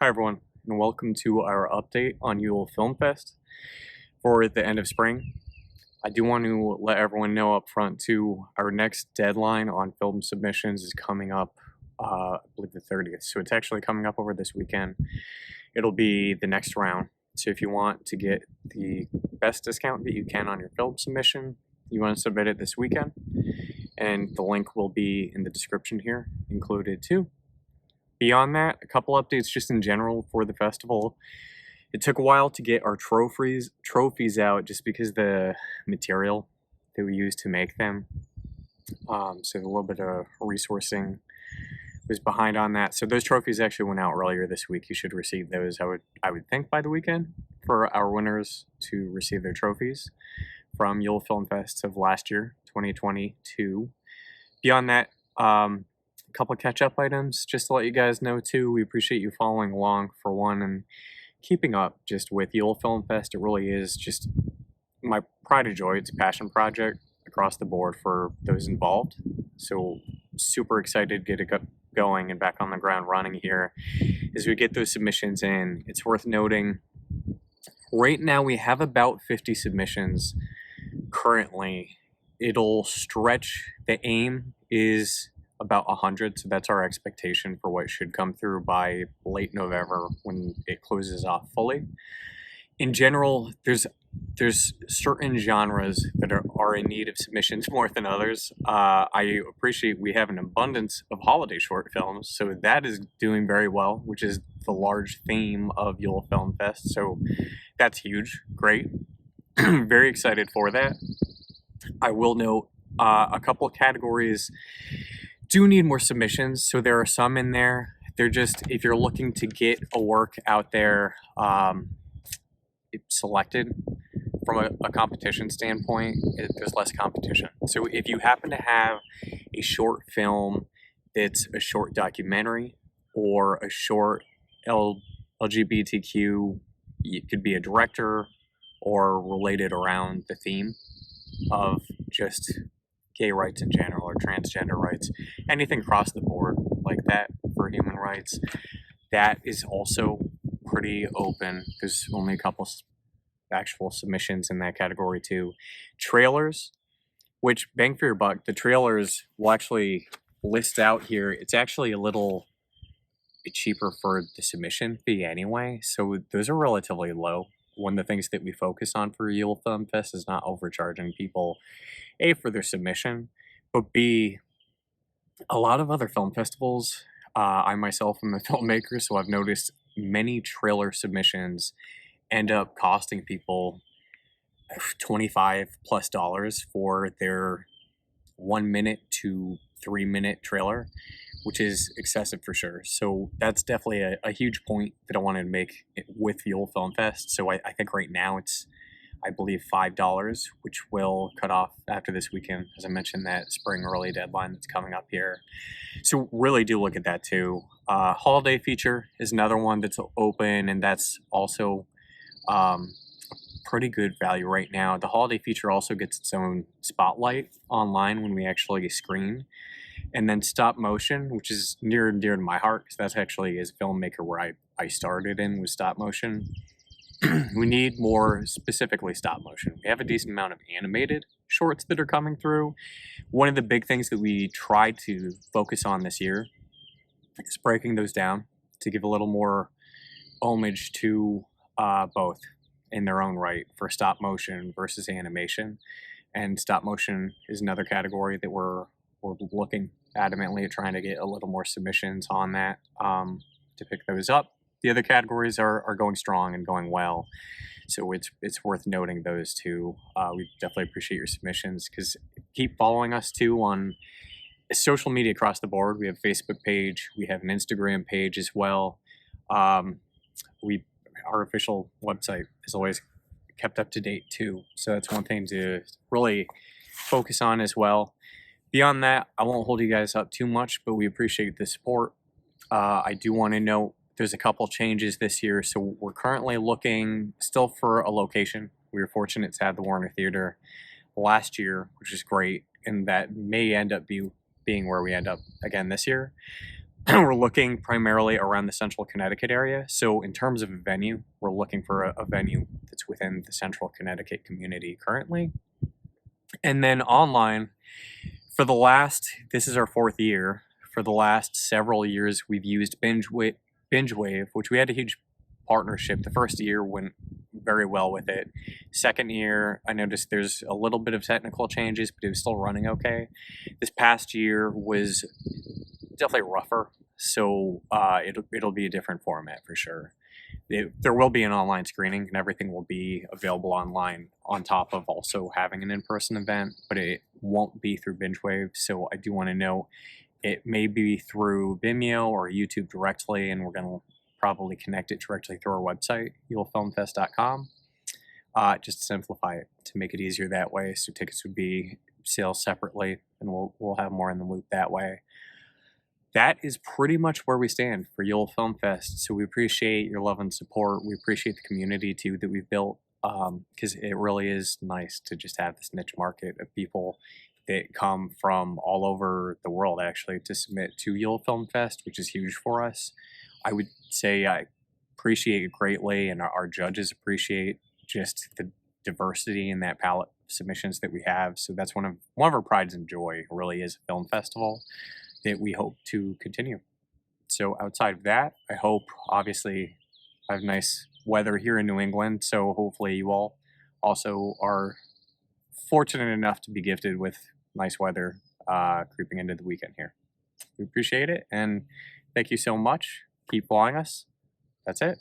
Hi everyone, and welcome to our update on Yule Film Fest for the end of spring. I do want to let everyone know up front too, our next deadline on film submissions is coming up, I believe the 30th, so it's actually coming up over this weekend. It'll be the next round, so if you want to get the best discount that you can on your film submission, you want to submit it this weekend, and the link will be in the description here, included too. Beyond that, a couple updates just in general for the festival. It took a while to get our trophies out just because the material that we used to make them. So a little bit of resourcing was behind on that. So those trophies actually went out earlier this week. You should receive those, I would think, by the weekend for our winners to receive their trophies from Yule Film Fest of last year, 2022. Beyond that, couple catch-up items just to let you guys know too. We appreciate you following along for one and keeping up just with Yule Film Fest. It really is just my pride and joy. It's a passion project across the board for those involved. So super excited to get it going and back on the ground running here as we get those submissions in. It's worth noting right now we have about 50 submissions currently. It'll stretch. The aim is about 100, so that's our expectation for what should come through by late November when it closes off fully. In general, there's certain genres that are in need of submissions more than others. I appreciate we have an abundance of holiday short films, so that is doing very well, which is the large theme of Yule Film Fest, so that's huge, great. Very excited for that. I will note a couple of categories do need more submissions, so there are some in there. They're just, if you're looking to get a work out there selected from a competition standpoint, there's less competition. So if you happen to have a short film that's a short documentary or a short LGBTQ, it could be a director or related around the theme of just gay rights in general or transgender rights, anything across the board like that for human rights, that is also pretty open. There's only a couple actual submissions in that category too. Trailers, which bang for your buck, the trailers will actually list out here. It's actually a little bit cheaper for the submission fee anyway, so those are relatively low. One of the things that we focus on for Yule Film Fest is not overcharging people, A, for their submission, but B, a lot of other film festivals, I myself am a filmmaker, so I've noticed many trailer submissions end up costing people $25 plus for their 1 minute to 3 minute trailer, which is excessive for sure. So that's definitely a huge point that I wanted to make with Yule Film Fest. So I think right now it's, I believe, $5, which will cut off after this weekend, as I mentioned, that spring early deadline that's coming up here. So really do look at that too. Holiday feature is another one that's open, and that's also pretty good value right now. The holiday feature also gets its own spotlight online when we actually screen. And then stop motion, which is near and dear to my heart, because that's actually, as a filmmaker, where I started in with stop motion. We need more specifically stop motion. We have a decent amount of animated shorts that are coming through. One of the big things that we try to focus on this year is breaking those down to give a little more homage to both in their own right for stop motion versus animation. And stop motion is another category that we're looking adamantly at trying to get a little more submissions on that to pick those up. The other categories are going strong and going well, so it's worth noting those two. We definitely appreciate your submissions, because keep following us too on social media across the board. We have a Facebook page, we have an Instagram page as well. Our official website is always kept up to date too, so that's one thing to really focus on as well. Beyond that, I won't hold you guys up too much, but we appreciate the support. I do want to note there's a couple changes this year, so we're currently looking still for a location. We were fortunate to have the Warner Theater last year, which is great, and that may end up being where we end up again this year. we're looking primarily around the central Connecticut area. So in terms of a venue, we're looking for a venue that's within the central Connecticut community currently. And then online, this is our 4th year. For the last several years, we've used BingeWave, which we had a huge partnership. The first year went very well with it. Second year, I noticed there's a little bit of technical changes, but it was still running okay. This past year was definitely rougher, so it'll be a different format for sure. There will be an online screening, and everything will be available online on top of also having an in-person event, but it won't be through BingeWave. So I do want to note it may be through Vimeo or YouTube directly, and we're going to probably connect it directly through our website, yulefilmfest.com, just to simplify it, to make it easier that way. So tickets would be sales separately, and we'll have more in the loop that way. That is pretty much where we stand for Yule Film Fest. So we appreciate your love and support. We appreciate the community too that we've built, because it really is nice to just have this niche market of people that come from all over the world actually to submit to Yule Film Fest, which is huge for us. I would say I appreciate it greatly, and our judges appreciate just the diversity in that palette of submissions that we have. So that's one of our prides and joy, really, is a film festival that we hope to continue. So outside of that, I hope, obviously, I have nice weather here in New England, so hopefully you all also are fortunate enough to be gifted with nice weather creeping into the weekend here. We appreciate it, and thank you so much. Keep following us. That's it.